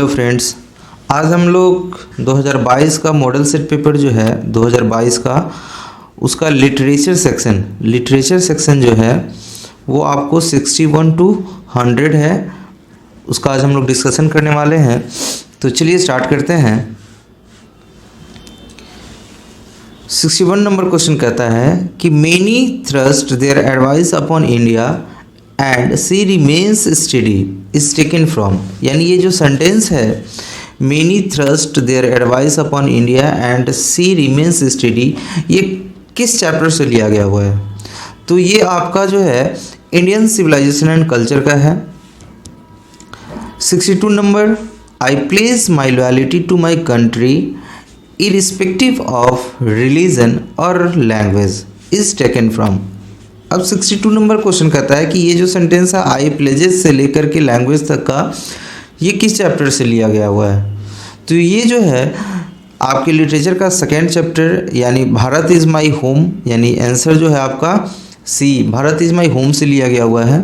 Hello friends, आज हम लोग 2022 का मॉडल सेट पेपर जो है 2022 का उसका लिटरेचर सेक्शन जो है वो आपको 61 टू 100 है। उसका आज हम लोग डिस्कशन करने वाले हैं। तो चलिए स्टार्ट करते हैं। 61 नंबर क्वेश्चन कहता है कि many thrust their advice upon India and see remains study is taken from. यानी ये जो सेंटेंस है many thrust their advice upon India and see remains study, ये किस चैप्टर से लिया गया हुआ है? तो ये आपका जो है इंडियन सिविलाइजेशन एंड कल्चर का है। 62 number, I place my loyalty to my country irrespective of religion और लैंग्वेज इज टेकन फ्रॉम। अब 62 नंबर क्वेश्चन कहता है कि ये जो सेंटेंस है आई प्लेजेस से लेकर के लैंग्वेज तक का, ये किस चैप्टर से लिया गया हुआ है? तो ये जो है आपके लिटरेचर का सेकेंड चैप्टर यानी भारत इज़ माई होम, यानी आंसर जो है आपका सी, भारत इज़ माई होम से लिया गया हुआ है।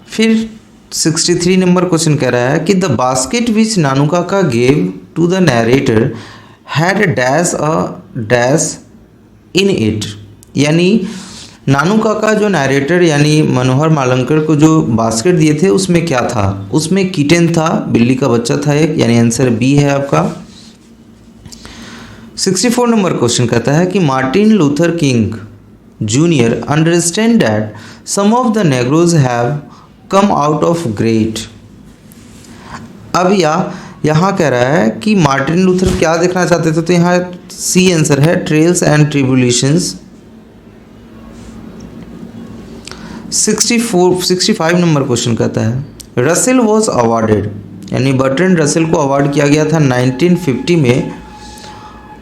फिर 63 नंबर क्वेश्चन कह रहा है कि the basket which Nanukaka gave to the narrator had dash in it. यानी नानू काका जो नरेटर यानी मनोहर मालंकर को जो बास्केट दिए थे उसमें क्या था? उसमें किटेन था, बिल्ली का बच्चा था एक, यानी आंसर बी है आपका। 64 नंबर क्वेश्चन कहता है कि Martin Luther King Junior understand that some of the Negroes have come out of great. अब यहाँ कह रहा है कि मार्टिन लूथर क्या देखना चाहते थे? तो यहाँ सी आंसर है, trails and tribulations. 65 number question कहता है रसेल वॉज अवार्डेड, यानी बर्ट्रैंड रसेल को अवार्ड किया गया था 1950 में।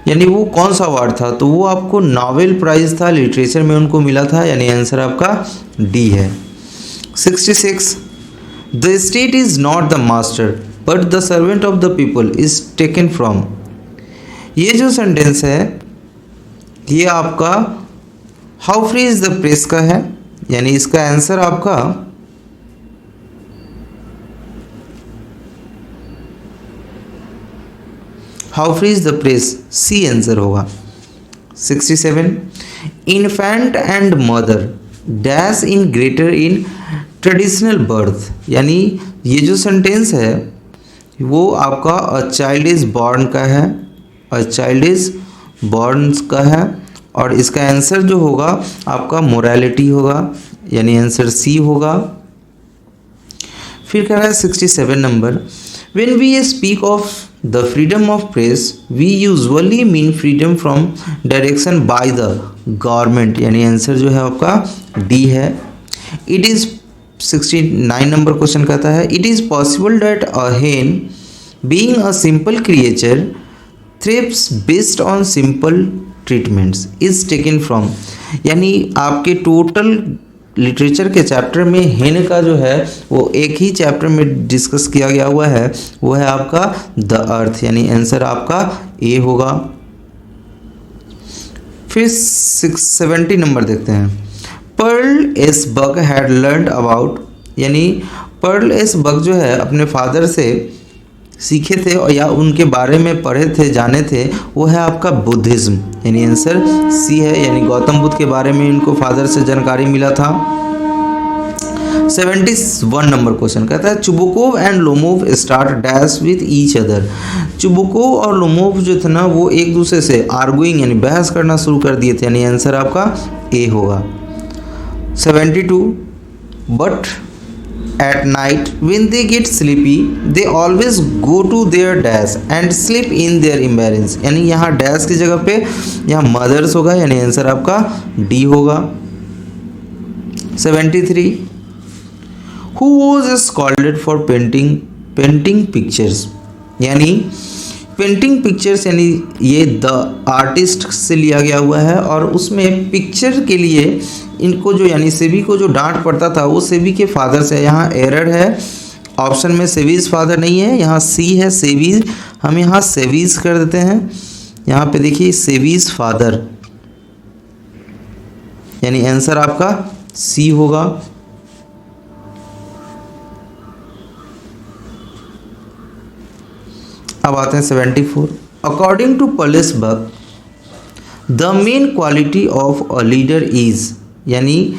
यानी वो कौन सा अवार्ड था? तो वो आपको नोबेल प्राइज़ था, लिटरेचर में उनको मिला था, यानी आंसर आपका डी है। 66 the state is not the master but the servant of the people is taken from. ये जो सेंटेंस है ये आपका how free is the press का है, यानी इसका आंसर आपका how free is the press, C answer होगा। 67 infant and mother dash in greater in traditional birth. यानी ये जो सेंटेंस है वो आपका अ चाइल्ड इज बॉर्न का है, अ चाइल्ड इज बॉर्न का है, और इसका आंसर जो होगा आपका मोरालिटी होगा, यानी आंसर सी होगा। फिर कह रहा है 67 number when we speak of the freedom of press we usually mean freedom from direction by the government, यानी आंसर जो है आपका डी है। इट इज़ 69 नंबर क्वेश्चन कहता है it is possible that a hen being a simple creature thrives based on simple treatments is taken from. यानी आपके total literature के चैप्टर में हेन का जो है वो एक ही चैप्टर में डिस्कस किया गया हुआ है, वो है आपका द अर्थ, यानी आंसर आपका ए होगा। फिर 70 नंबर देखते हैं Pearl S Buck had learned about, यानी पर्ल एस बग जो है अपने फादर से सीखे थे और या उनके बारे में पढ़े थे, जाने थे, वो है आपका बुद्धिज्म, यानी आंसर सी है, यानी गौतम बुद्ध के बारे में इनको फादर से जानकारी मिला था। 71 नंबर क्वेश्चन कहता है Chubukov and Lomov start dash with each other. Chubukov और लोमोव जो थे ना वो एक दूसरे से आर्गुइंग यानी बहस करना शुरू कर दिए थे, यानी आंसर आपका ए होगा। 72 but at night when they get sleepy they always go to their dash and sleep in their embarrass, यानी यहाँ डैश की जगह पे यहाँ मदर्स होगा, यानी आंसर आपका डी होगा। 73 who was scalded for painting pictures, यानी पेंटिंग पिक्चर्स यानी ये द आर्टिस्ट से लिया गया हुआ है, और उसमें पिक्चर के लिए इनको जो यानी सेबी को जो डांट पड़ता था वो सेबी के फादर से। यहाँ एरर है, ऑप्शन में सेबीज फादर नहीं है, यहाँ सी है सेबीज, हम यहाँ सेबीज कर देते हैं। यहाँ पे देखिए सेबीज फादर, यानी आंसर आपका सी होगा। अब आते हैं 74। According to Pearl S Buck the main quality of a leader is, यानी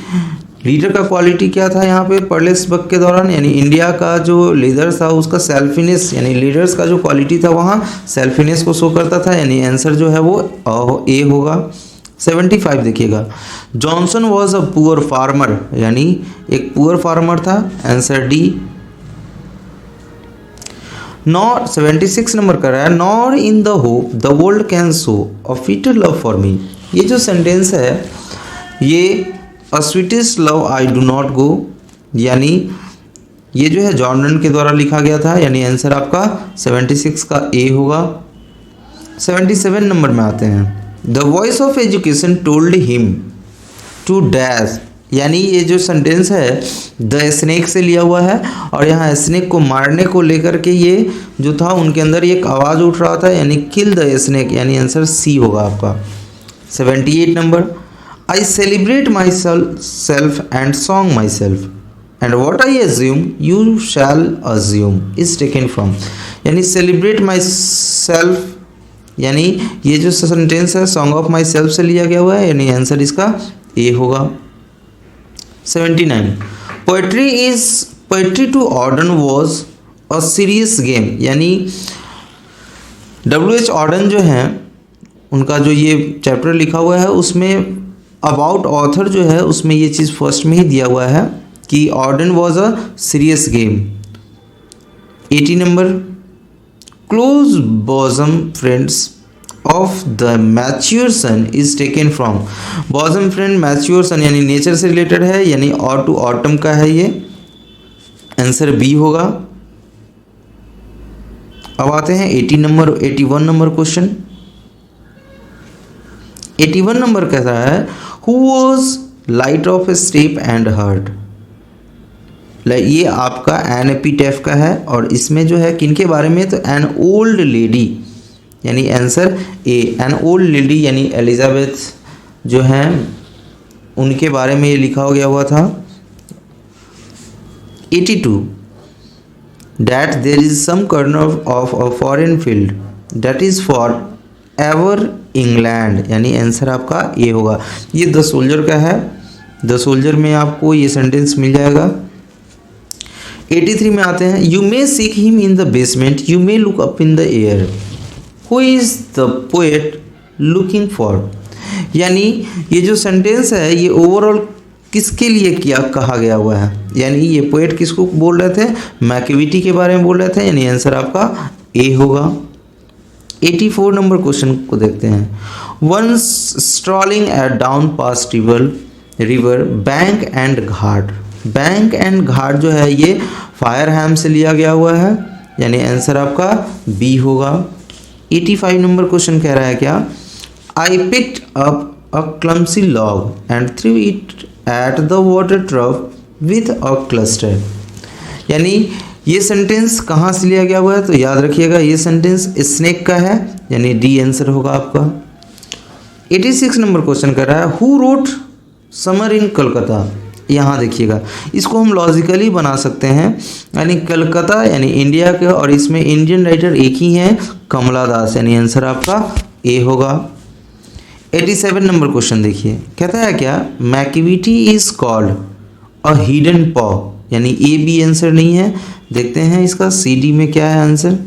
लीडर का क्वालिटी क्या था यहाँ पे पर्लेस बक के दौरान, यानी इंडिया का जो लीडर था उसका सेल्फिनेस, यानी लीडर्स का जो क्वालिटी था वहाँ सेल्फिनेस को शो करता था, यानी आंसर जो है वो ए होगा। 75 देखिएगा, Johnson was a poor farmer, यानी एक पुअर फार्मर था, आंसर डी। नॉर 76 नंबर कर रहा है, nor in the hope the world can show a fitter love for me. ये जो सेंटेंस है ये a sweetest love I do not go, यानी ये जो है जॉन डन के द्वारा लिखा गया था, यानी आंसर आपका 76 का ए होगा। 77 नंबर में आते हैं, the voice of education told him to dash, यानी ये जो सेंटेंस है द स्नेक से लिया हुआ है और यहाँ स्नेक को मारने को लेकर के ये जो था उनके अंदर एक आवाज़ उठ रहा था, यानी किल द स्नेक, यानी आंसर सी होगा आपका। 78 number, I celebrate myself and song myself and what I assume you shall assume is taken from, यानी celebrate myself, यानी ये जो सेंटेंस है song of myself से लिया गया हुआ है, यानी आंसर इसका ए होगा। 79, poetry to Auden was a serious game, यानी W.H. Auden जो है उनका जो ये चैप्टर लिखा हुआ है उसमें अबाउट ऑथर जो है उसमें ये चीज़ फर्स्ट में ही दिया हुआ है कि Orden was a serious game. 80 number, close bosom friends of the mature sun is taken from, bosom friend mature sun यानी नेचर से रिलेटेड है, यानी और टू ऑटम का है, ये आंसर बी होगा। अब आते हैं 81 नंबर क्वेश्चन। 81 नंबर कैसा है, who was light of step and heart, ये आपका एन एपीटेफ का है और इसमें जो है किनके बारे में, तो एन ओल्ड लेडी, यानी answer A, an old lady यानी एलिजाबेथ जो हैं उनके बारे में ये लिखा गया हुआ था। 82, that there is some corner of a foreign field that is for ever England, यानी आंसर आपका ए होगा। ये द सोल्जर का है, द सोल्जर में आपको ये सेंटेंस मिल जाएगा। 83 में आते हैं, you may seek him in the basement, you may look up in the air, who is the poet looking for, यानी ये जो सेंटेंस है ये ओवरऑल किसके लिए किया कहा गया हुआ है, यानी ये पोएट किसको बोल रहे थे, मैकेविटी के बारे में बोल रहे थे, यानी आंसर आपका ए होगा। 84 नंबर क्वेश्चन को देखते हैं, once strolling at down past river bank and ghat, bank and ghat जो है ये फायरहैम से लिया गया हुआ है, यानी आंसर आपका बी होगा। 85 नंबर क्वेश्चन कह रहा है क्या, I picked up a clumsy log and through it at the water trough with a cluster, यानी ये सेंटेंस कहाँ से लिया गया हुआ है, तो याद रखिएगा ये सेंटेंस स्नेक का है, यानी डी आंसर होगा आपका। 86 नंबर क्वेश्चन कर रहा है, who road summer in Calcutta, यहाँ देखिएगा इसको हम लॉजिकली बना सकते हैं, यानी कलकत्ता यानी इंडिया के और इसमें इंडियन राइटर एक ही हैं, कमला दास, यानी आंसर आपका ए होगा। 87 नंबर क्वेश्चन देखिए, कहता है क्या, Macavity is called a hidden पॉ, यानी ए बी आंसर नहीं है, देखते हैं इसका सी डी में क्या है आंसर।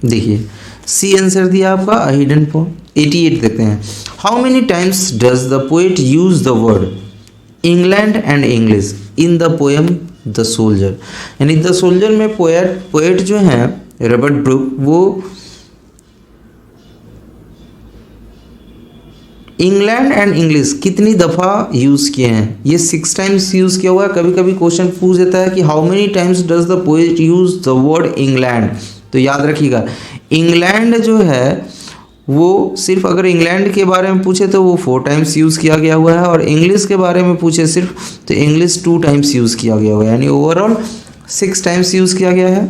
देखिए सी आंसर दिया आपका हिडन पॉ। 88 देखते हैं, how many times does the poet use the word England and English in the poem the soldier, यानी द सोल्जर में पोएट जो हैं रॉबर्ट ब्रूक वो इंग्लैंड एंड इंग्लिश कितनी दफ़ा यूज़ किए हैं, ये 6 टाइम्स यूज़ किया हुआ है। कभी कभी क्वेश्चन पूछ देता है कि how many times does the poet use the word England, तो याद रखिएगा इंग्लैंड जो है वो सिर्फ अगर इंग्लैंड के बारे में पूछे तो वो 4 टाइम्स यूज़ किया गया हुआ है, और इंग्लिश के बारे में पूछे सिर्फ तो इंग्लिश 2 टाइम्स यूज़ किया गया हुआ है, यानी ओवरऑल 6 टाइम्स यूज़ किया गया है।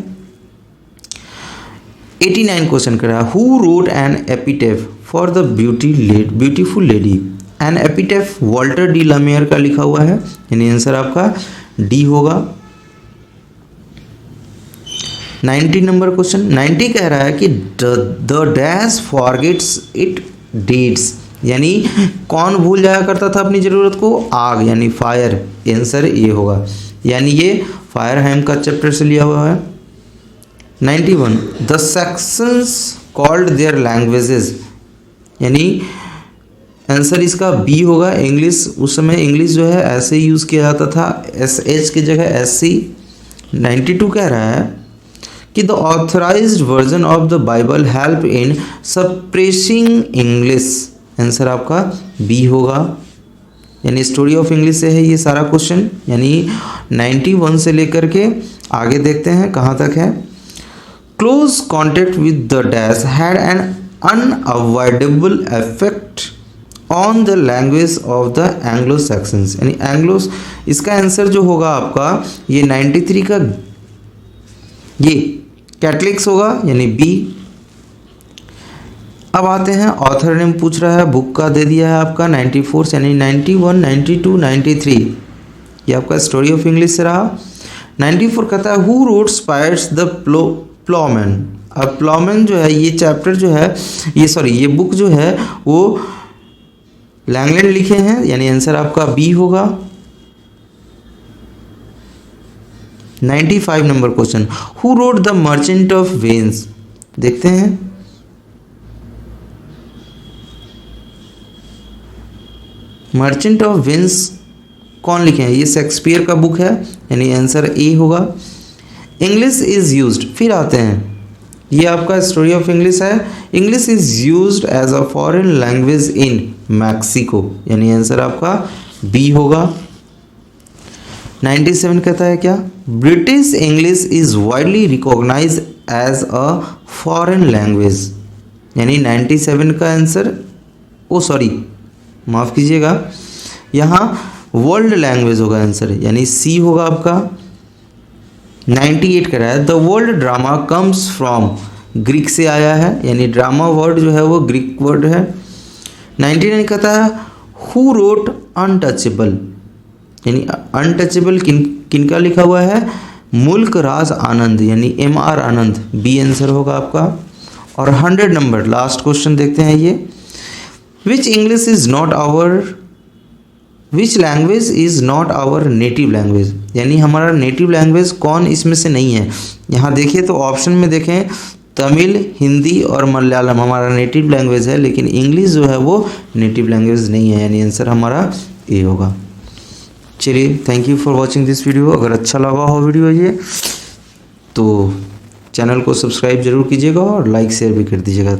89 क्वेश्चन कर रहा है, who wrote an epitaph for the beautiful lady. An epitaph Walter de la Mare का लिखा हुआ है, यानी आंसर आपका डी होगा। 90 नंबर क्वेश्चन, 90 कह रहा है कि the dash forgets it deeds, यानी कौन भूल जाया करता था अपनी ज़रूरत को, आग यानी फायर, आंसर ये होगा, यानी ये फायर हैम का चैप्टर से लिया हुआ है। 91 the sections called their languages, यानी आंसर इसका बी होगा। इंग्लिश, उस समय इंग्लिश जो है ऐसे यूज़ किया जाता था, SH की जगह SC। 92 कह रहा है कि the authorised version of the Bible help in suppressing English, answer आपका बी होगा, यानी स्टोरी ऑफ इंग्लिश से है ये सारा क्वेश्चन। यानी 91 से लेकर के आगे देखते हैं कहाँ तक है। Close contact with the dash had an unavoidable effect on the language of the Anglo Saxons, यानी एंग्लोस, इसका आंसर जो होगा आपका ये 93 का ये कैथलिक्स होगा, यानी बी। अब आते हैं, ऑथर नेम पूछ रहा है, बुक का दे दिया है आपका 94, यानी 91, 92, 93 ये आपका स्टोरी ऑफ इंग्लिश से रहा। 94 कहता है हु रोट स्पायर्स द प्लॉमैन। अब प्लॉमैन जो है ये चैप्टर जो है ये बुक जो है वो लैंगलैंड लिखे हैं, यानी आंसर आपका बी होगा। 95 number question, who wrote the merchant of veins, देखते हैं। मर्चेंट ऑफ वेन्स कौन लिखे हैं, ये शेक्सपियर का बुक है, यानी आंसर ए होगा। इंग्लिश इज यूज्ड, फिर आते हैं, ये आपका स्टोरी ऑफ इंग्लिश है। English is used as a foreign language in Mexico, यानी आंसर आपका बी होगा। 97 कहता है क्या, British English is widely recognise as a foreign language, यानी 97 का आंसर, माफ़ कीजिएगा, यहाँ वर्ल्ड लैंग्वेज होगा आंसर, यानी सी होगा आपका। 98 कह रहा है the world drama comes from, Greek से आया है, यानी ड्रामा वर्ड जो है वो ग्रीक वर्ड है। 99 कहता है हु रोट अनटचेबल, यानी अनटचेबल किनका लिखा हुआ है, मुल्क राज आनंद, यानी MR आनंद, बी आंसर होगा आपका। और 100 नंबर लास्ट क्वेश्चन देखते हैं ये, which language is not our native language, यानी हमारा नेटिव लैंग्वेज कौन इसमें से नहीं है। यहाँ देखिए तो ऑप्शन में देखें, तमिल, हिंदी और मलयालम हमारा नेटिव लैंग्वेज है, लेकिन इंग्लिश जो है वो नेटिव लैंग्वेज नहीं है, यानी आंसर हमारा ए होगा। चलिए, thank you for watching this video. अगर अच्छा लगा हो वीडियो ये तो चैनल को सब्सक्राइब जरूर कीजिएगा और लाइक शेयर भी कर दीजिएगा।